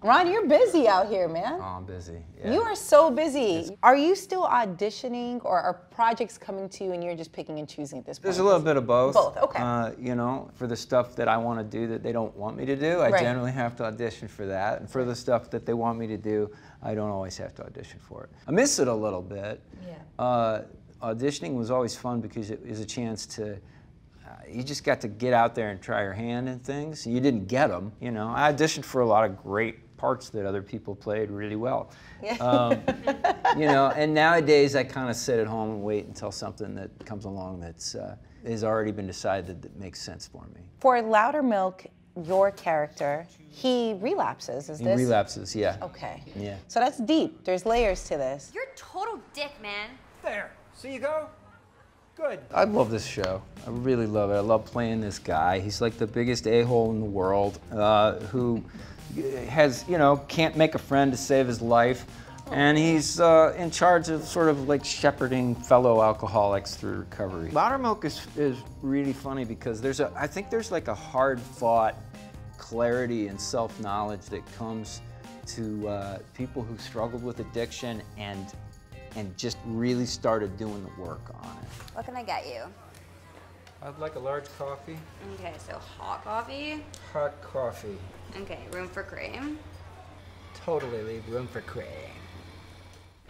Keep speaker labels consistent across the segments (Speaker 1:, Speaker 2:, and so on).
Speaker 1: Ron, you're busy out here, man.
Speaker 2: Oh, I'm busy. Yeah.
Speaker 1: You are so busy. Are you still auditioning, or are projects coming to you and you're just picking and choosing at this point?
Speaker 2: There's a little bit of both.
Speaker 1: Both, okay.
Speaker 2: You know, for the stuff that I want to do that they don't want me to do, I generally have to audition for that. And for the stuff that they want me to do, I don't always have to audition for it. I miss it a little bit. Yeah. Auditioning was always fun because it was a chance to, you just got to get out there and try your hand in things. You didn't get them, you know. I auditioned for a lot of great parts that other people played really well. Yeah. You know, and nowadays I kind of sit at home and wait until something that comes along that's has already been decided that makes sense for me. For Loudermilk, your character, he relapses, is this? He relapses, yeah.
Speaker 1: Okay.
Speaker 2: Yeah.
Speaker 1: So that's deep. There's layers to this.
Speaker 3: You're a total dick, man.
Speaker 4: There. See you go? Good.
Speaker 2: I love this show. I really love it. I love playing this guy. He's like the biggest a-hole in the world who has, you know, can't make a friend to save his life. And he's in charge of sort of like shepherding fellow alcoholics through recovery. Loudermilk is really funny because I think there's like a hard-fought clarity and self-knowledge that comes to people who struggled with addiction and just really started doing the work on it.
Speaker 3: What can I get you?
Speaker 4: I'd like a large coffee.
Speaker 3: Okay, so hot coffee.
Speaker 4: Hot coffee.
Speaker 3: Okay, room for cream.
Speaker 4: Totally leave room for cream.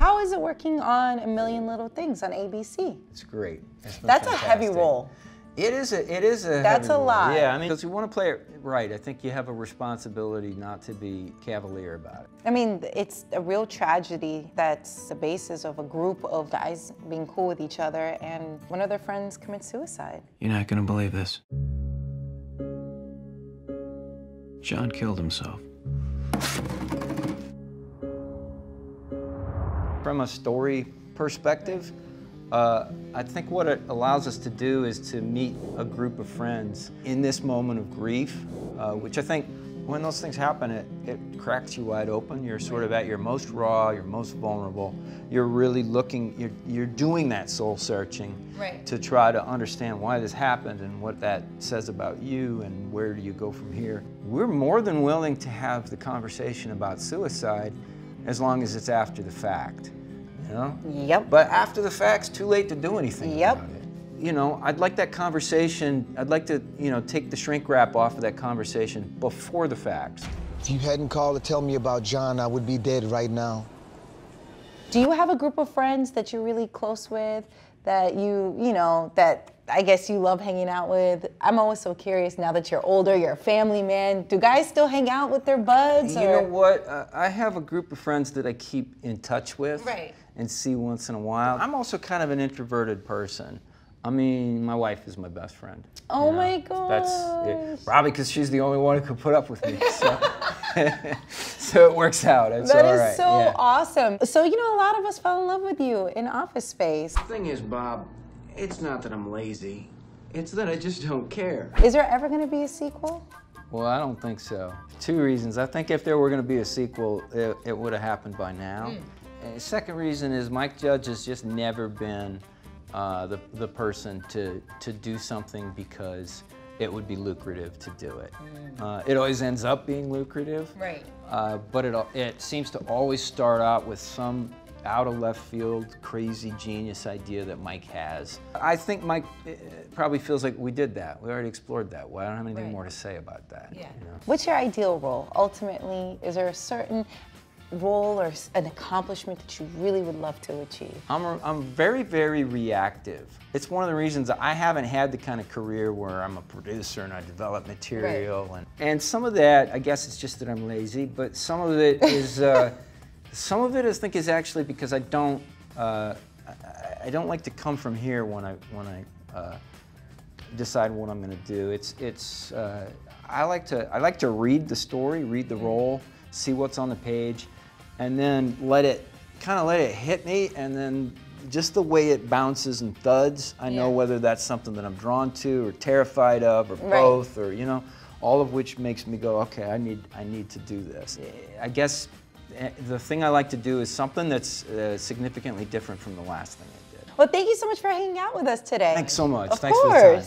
Speaker 1: How is it working on A Million Little Things on ABC?
Speaker 2: It's great.
Speaker 1: That's a heavy role.
Speaker 2: It is a
Speaker 1: That's a lot.
Speaker 2: Yeah, I mean, because you want to play it right. I think you have a responsibility not to be cavalier about it.
Speaker 1: I mean, it's a real tragedy that's the basis of a group of guys being cool with each other, and one of their friends commits suicide.
Speaker 5: You're not gonna believe this. John killed himself.
Speaker 2: From a story perspective, I think what it allows us to do is to meet a group of friends in this moment of grief, which I think when those things happen, it cracks you wide open. You're sort of at your most raw, you're most vulnerable. You're really looking, you're doing that soul searching to try to understand why this happened and what that says about you and where do you go from here. We're more than willing to have the conversation about suicide as long as it's after the fact. You know?
Speaker 1: Yep.
Speaker 2: But after the fact's too late to do anything about it. You know, I'd like that conversation, I'd like to, you know, take the shrink wrap off of that conversation before the facts.
Speaker 6: If you hadn't called to tell me about John, I would be dead right now.
Speaker 1: Do you have a group of friends that you're really close with, that you know, that I guess you love hanging out with? I'm always so curious now that you're older, you're a family man. Do guys still hang out with their buds?
Speaker 2: You know what? I have a group of friends that I keep in touch with and see once in a while. I'm also kind of an introverted person. I mean, my wife is my best friend.
Speaker 1: Oh my gosh.
Speaker 2: That's it. Probably because she's the only one who could put up with me. So, so it works out. It's all right.
Speaker 1: That is so awesome. So, you know, a lot of us fell in love with you in Office Space.
Speaker 7: The thing is, Bob, it's not that I'm lazy. It's that I just don't care.
Speaker 1: Is there ever going to be a sequel?
Speaker 2: Well, I don't think so. 2 reasons. I think if there were going to be a sequel, it would have happened by now. And the second reason is Mike Judge has just never been the person to do something because it would be lucrative to do it. It always ends up being lucrative, but it seems to always start out with some out of left field, crazy genius idea that Mike has. I think Mike probably feels like we did that. We already explored that. Well, I don't have anything more to say about that.
Speaker 1: Yeah.
Speaker 2: You know?
Speaker 1: What's your ideal role? Ultimately, is there a certain role or an accomplishment that you really would love to achieve?
Speaker 2: I'm very, very reactive. It's one of the reasons I haven't had the kind of career where I'm a producer and I develop material. And some of that, I guess it's just that I'm lazy, but some of it is, some of it I think is actually because I don't like to come from here when I decide what I'm going to do. I like to read the story, read the role, see what's on the page, and then let it hit me, and then just the way it bounces and thuds, I know whether that's something that I'm drawn to or terrified of or both, or you know, all of which makes me go, okay, I need to do this. I guess the thing I like to do is something that's significantly different from the last thing I did.
Speaker 1: Well, thank you so much for hanging out with us today.
Speaker 2: Thanks so much.
Speaker 1: Of
Speaker 2: Thanks
Speaker 1: course.
Speaker 2: for the time.